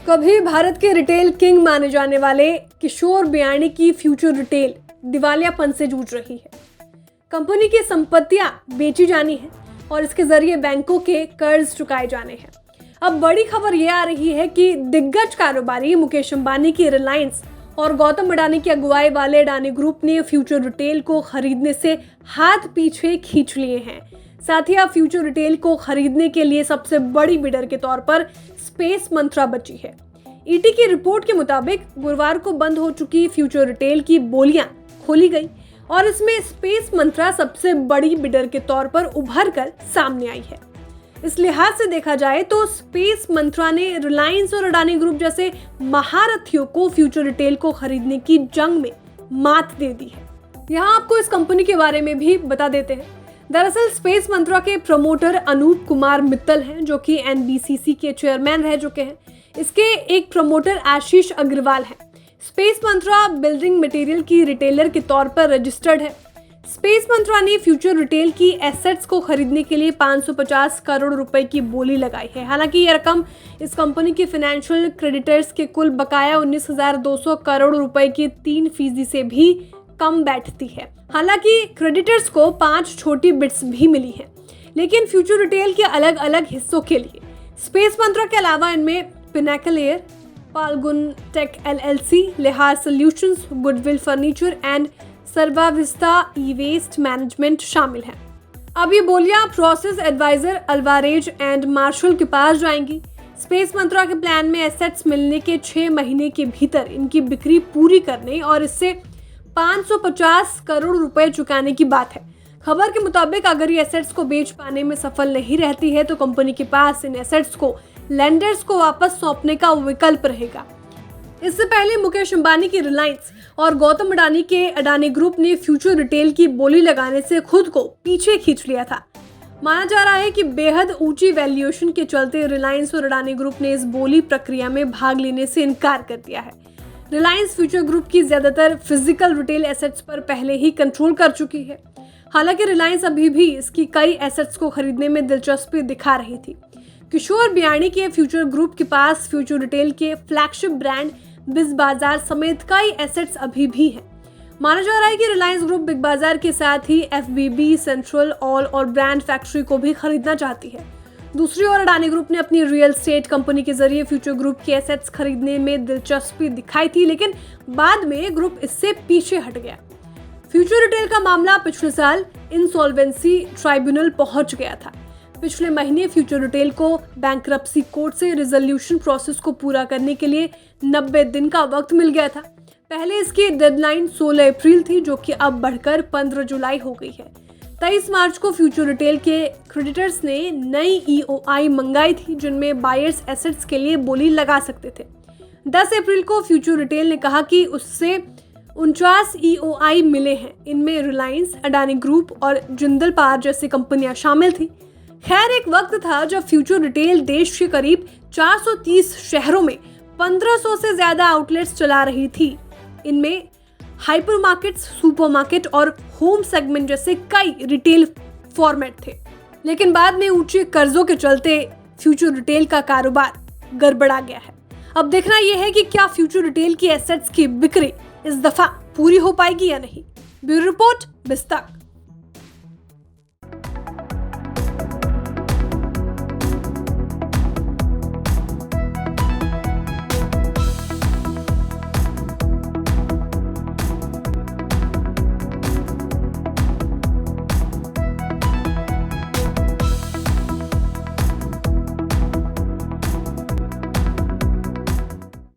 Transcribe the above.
कभी भारत के retail king माने जाने वाले किशोर बियाणी की फ्यूचर रिटेल दिवालियापन से जूझ रही है। कंपनी की संपत्तियां बेची जानी है और इसके जरिए बैंकों के कर्ज चुकाए जाने हैं। अब बड़ी खबर यह आ रही है कि दिग्गज कारोबारी मुकेश अंबानी की रिलायंस और गौतम अडानी की अगुवाई वाले अडानी ग्रुप ने फ्यूचर रिटेल को खरीदने से हाथ पीछे खींच लिए हैं। साथ ही अब फ्यूचर रिटेल को खरीदने के लिए सबसे बड़ी बिडर के तौर पर स्पेस मंत्रा बची है। ईटी की रिपोर्ट के मुताबिक गुरुवार को बंद हो चुकी फ्यूचर रिटेल की बोलियां खोली गई और इसमें स्पेस मंत्रा सबसे बड़ी बिडर के तौर पर उभर कर सामने आई है। इस लिहाज से देखा जाए तो स्पेस मंत्रा ने रिलायंस और अडानी ग्रुप जैसे महारथियों को फ्यूचर रिटेल को खरीदने की जंग में मात दे दी है। यहाँ आपको इस कंपनी के बारे में भी बता देते हैं। दरअसल स्पेस मंत्रा के प्रमोटर अनूप कुमार मित्तल हैं, जो कि एनबीसीसी के चेयरमैन रह चुके हैं। इसके एक प्रमोटर आशीष अग्रवाल हैं। स्पेस मंत्रा बिल्डिंग मटेरियल की रिटेलर के तौर पर रजिस्टर्ड है। स्पेस मंत्रा ने फ्यूचर रिटेल की एसेट्स को खरीदने के लिए 550 करोड़ रुपए की बोली लगाई है। हालांकि यह रकम इस कंपनी के फाइनेंशियल क्रेडिटर्स के कुल बकाया 19,200 करोड़ रुपए की 3% से भी कम बैठती है। हालांकि क्रेडिटर्स को 5 छोटी बिट्स भी मिली हैं, लेकिन फ्यूचर रिटेल के अलग अलग हिस्सों के लिए स्पेस मंत्रा के अलावा इनमें Pinnacle Air, Palgun tech LLC, लिहार solutions, Goodwill furniture and Sarvavista e waste management शामिल हैं। अब ये बोलियां process advisor Alvarez and Marsal के पास जाएंगी। स्पेस मंत्रा के प्लान में एसेट्स मिलने के 6 महीने के भीतर इनकी बिक्री पूरी करने और इससे 550 करोड़ रुपए चुकाने की बात है। खबर के मुताबिक अगर ये एसेट्स को बेच पाने में सफल नहीं रहती है तो कंपनी के पास इन एसेट्स को लेंडर्स को वापस सौंपने का विकल्प रहेगा। इससे पहले मुकेश अंबानी की रिलायंस और गौतम अडानी के अडानी ग्रुप ने फ्यूचर रिटेल की बोली लगाने से खुद को पीछे खींच लिया था। माना जा रहा है कि बेहद ऊंची वैल्यूएशन के चलते रिलायंस और अडानी ग्रुप ने इस बोली प्रक्रिया में भाग लेने से इनकार कर दिया है। रिलायंस फ्यूचर ग्रुप की ज्यादातर फिजिकल रिटेल एसेट्स पर पहले ही कंट्रोल कर चुकी है। हालांकि रिलायंस अभी भी इसकी कई एसेट्स को खरीदने में दिलचस्पी दिखा रही थी। किशोर बियाणी के फ्यूचर ग्रुप के पास फ्यूचर रिटेल के फ्लैगशिप ब्रांड बिग बाजार समेत कई एसेट्स अभी भी हैं। माना जा रहा है कि रिलायंस ग्रुप बिग बाजार के साथ ही FBB, सेंट्रल, ऑल और ब्रांड फैक्ट्री को भी खरीदना चाहती है। दूसरी ओर अडानी ग्रुप ने अपनी रियल एस्टेट कंपनी के जरिए फ्यूचर ग्रुप के एसेट्स खरीदने में दिलचस्पी दिखाई थी, लेकिन बाद में ग्रुप इससे पीछे हट गया। फ्यूचर रिटेल का मामला पिछले साल इंसॉल्वेंसी ट्राइब्यूनल पहुंच गया था। पिछले महीने फ्यूचर रिटेल को बैंक्रप्सी कोर्ट से रिजोल्यूशन प्रोसेस को पूरा करने के लिए 90 दिन का वक्त मिल गया था। पहले इसकी डेडलाइन 16 अप्रैल थी, जो कि अब बढ़कर 15 जुलाई हो गई है। 23 मार्च को फ्यूचर रिटेल के क्रेडिटर्स ने नई EOI मंगाई थी, जिनमें बायर्स एसेट्स के लिए बोली लगा सकते थे। 10 अप्रैल को फ्यूचर रिटेल ने कहा कि उससे 49 EOI मिले हैं। इनमें रिलायंस, अडानी ग्रुप और जिंदल पावर जैसी कंपनियां शामिल थी। खैर, एक वक्त था जब फ्यूचर रिटेल देश के करीब 430 शहरों में 1500 से ज्यादा आउटलेट्स चला रही थी। इनमें हाइपरमार्केट्स, सुपरमार्केट और होम सेगमेंट जैसे कई रिटेल फॉर्मेट थे। लेकिन बाद में ऊंचे कर्जों के चलते फ्यूचर रिटेल का कारोबार गड़बड़ा गया है। अब देखना यह है कि क्या फ्यूचर रिटेल की एसेट्स की बिक्री इस दफा पूरी हो पाएगी या नहीं। Bureau report, बिस्तक।